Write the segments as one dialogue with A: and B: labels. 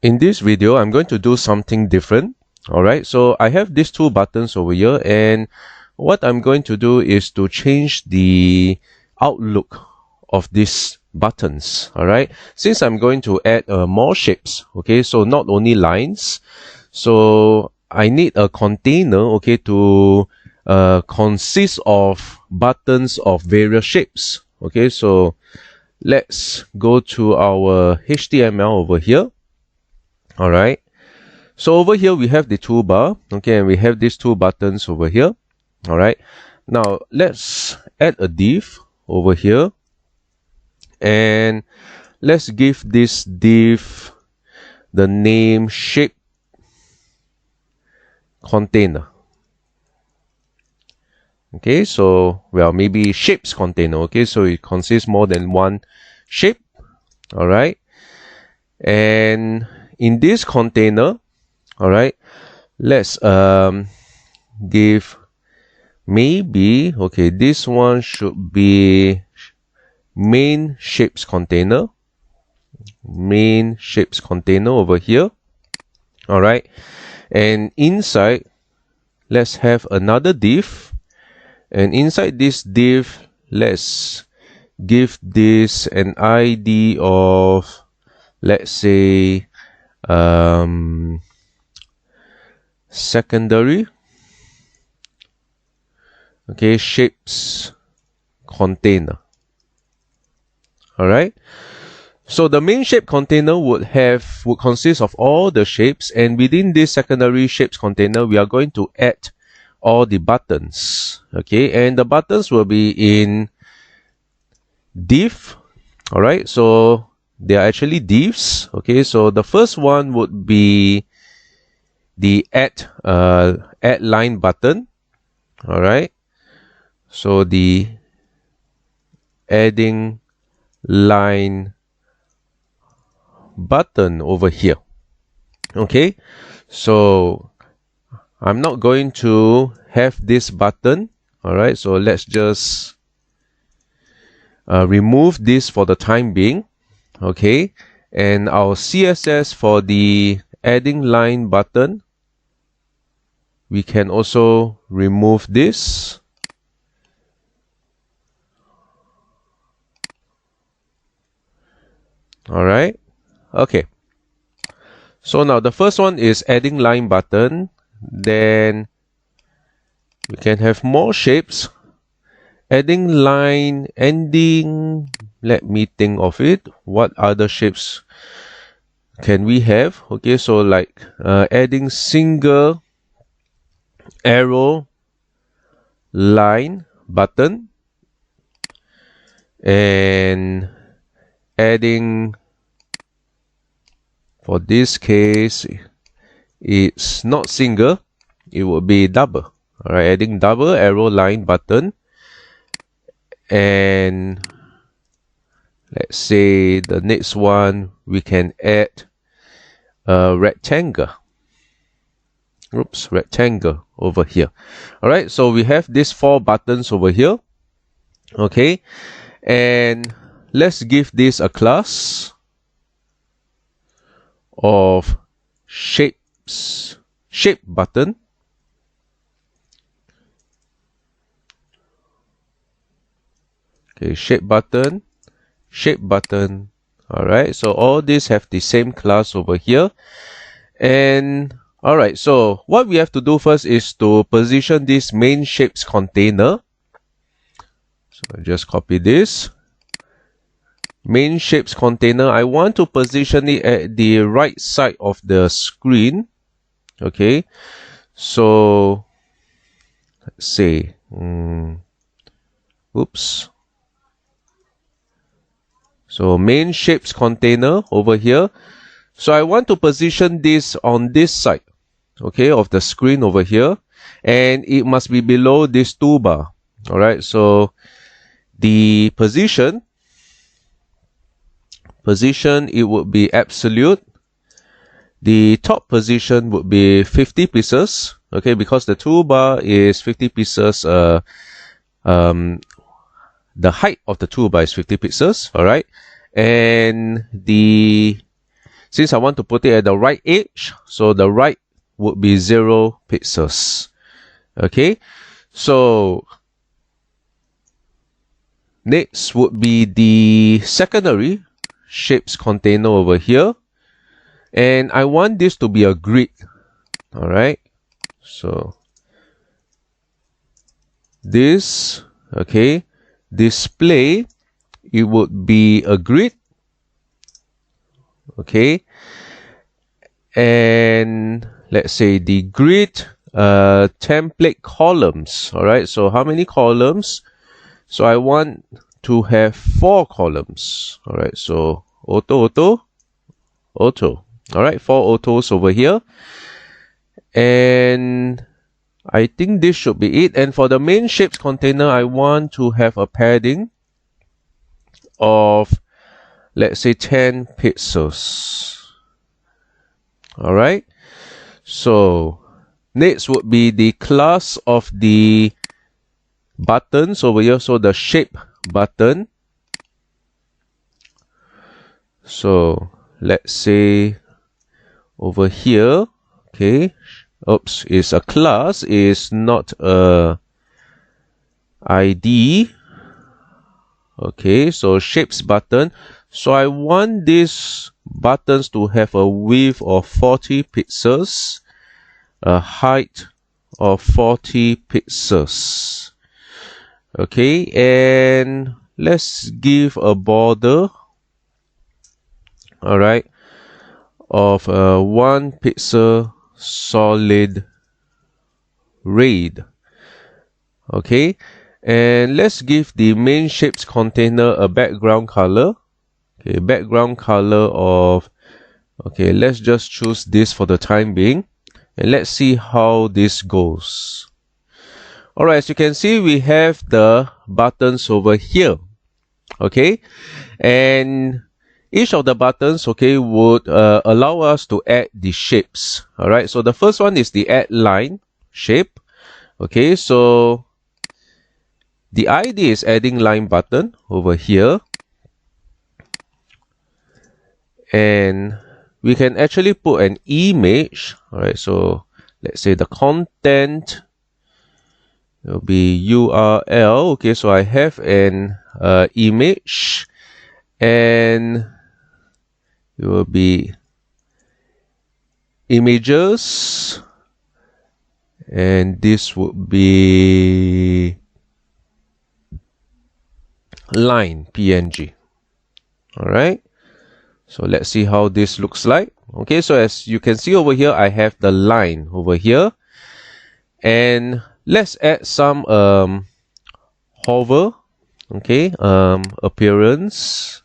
A: In this video, I'm going to do something different. Alright, so I have these two buttons over here, and what I'm going to do is to change the outlook of these buttons. Alright, since I'm going to add more shapes, okay, so not only lines, so I need a container, okay, to consist of buttons of various shapes. Okay, so let's go to our HTML over here. All right, so over here we have the toolbar, okay, and we have these two buttons over here. All right, now let's add a div over here, and let's give this div the name shape container. Okay, so well, maybe shapes container. Okay, so it consists more than one shape. All right, and in this container, all right, let's give maybe, okay, this one should be main shapes container over here. All right, and inside let's have another div, and inside this div let's give this an ID of, let's say, secondary, okay, shapes container. All right, so the main shape container would consist of all the shapes, and within this secondary shapes container we are going to add all the buttons. Okay, and the buttons will be in div. All right, so they are actually divs. Okay, so the first one would be the add line button. All right, so the adding line button over here. Okay, so I'm not going to have this button. All right, so let's just remove this for the time being. Okay, and our CSS for the adding line button, we can also remove this. All right, okay, so now the first one is adding line button. Then we can have more shapes. Adding line, ending, let me think of it. What other shapes can we have? Okay, so like adding single arrow line button, and adding, for this case, it's not single, it will be double. All right, adding double arrow line button, and let's say the next one we can add a rectangle. Oops, rectangle over here. All right, so we have these four buttons over here. Okay, and let's give this a class of shape button. Okay, shape button. All right, so all these have the same class over here. And all right, so what we have to do first is to position this main shapes container. So I just copy this main shapes container. I want to position it at the right side of the screen. Okay, so let's say, oops. So main shapes container over here. So I want to position this on this side, okay, of the screen over here, and it must be below this toolbar. All right, so the position, it would be absolute. The top position would be 50 pieces, okay, because the toolbar is 50 pieces. The height of the toolbar is 50 pixels. All right, and since I want to put it at the right edge, so the right would be 0 pixels. Okay, so next would be the secondary shapes container over here, and I want this to be a grid. All right, so this, okay, display, it would be a grid. Okay, and let's say the grid template columns. All right, so how many columns? So I want to have 4 columns. All right, so auto. All right, 4 autos over here, and I think this should be it. And for the main shapes container, I want to have a padding of, let's say, 10 pixels. All right, so next would be the class of the buttons over here, so the shape button. So let's say over here, okay, oops, is a class, is not a ID. Okay, so shapes button. So I want these buttons to have a width of 40 pixels, a height of 40 pixels. Okay, and let's give a border, all right, of 1 pixel solid red. Okay, and let's give the main shapes container a background color. Okay, background color of, okay, let's just choose this for the time being, and let's see how this goes. Alright, as you can see, we have the buttons over here. Okay, and each of the buttons, okay, would allow us to add the shapes. Alright, so the first one is the add line shape. Okay, so the ID is adding line button over here, and we can actually put an image. All right, so let's say the content will be URL. Okay, so I have an image, and it will be images, and this would be line PNG. All right, so let's see how this looks like. Okay, so as you can see over here, I have the line over here, and let's add some hover, okay, appearance,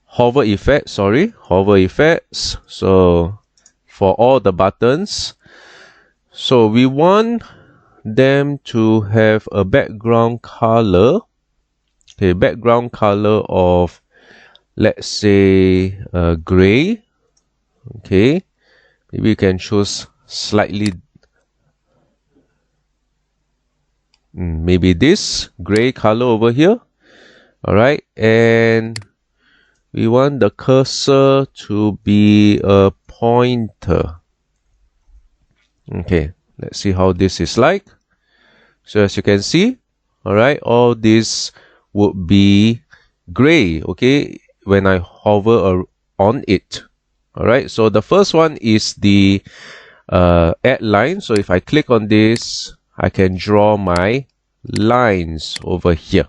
A: hover effect, hover effects. So for all the buttons, so we want them to have a background color, okay, background color of, let's say, gray. Okay, maybe you can choose slightly, maybe this gray color over here. All right, and we want the cursor to be a pointer. Okay, let's see how this is like. So as you can see, all right, all this would be gray, okay, when I hover on it. All right, so the first one is the add line. So if I click on this, I can draw my lines over here.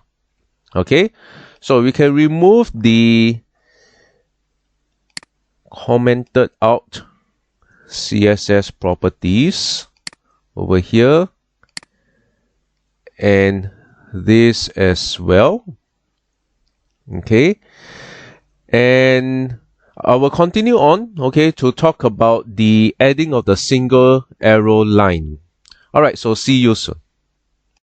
A: Okay, so we can remove the commented out CSS properties over here, and this as well. Okay, and I will continue on, okay, to talk about the adding of the single arrow line. All right, so see you soon.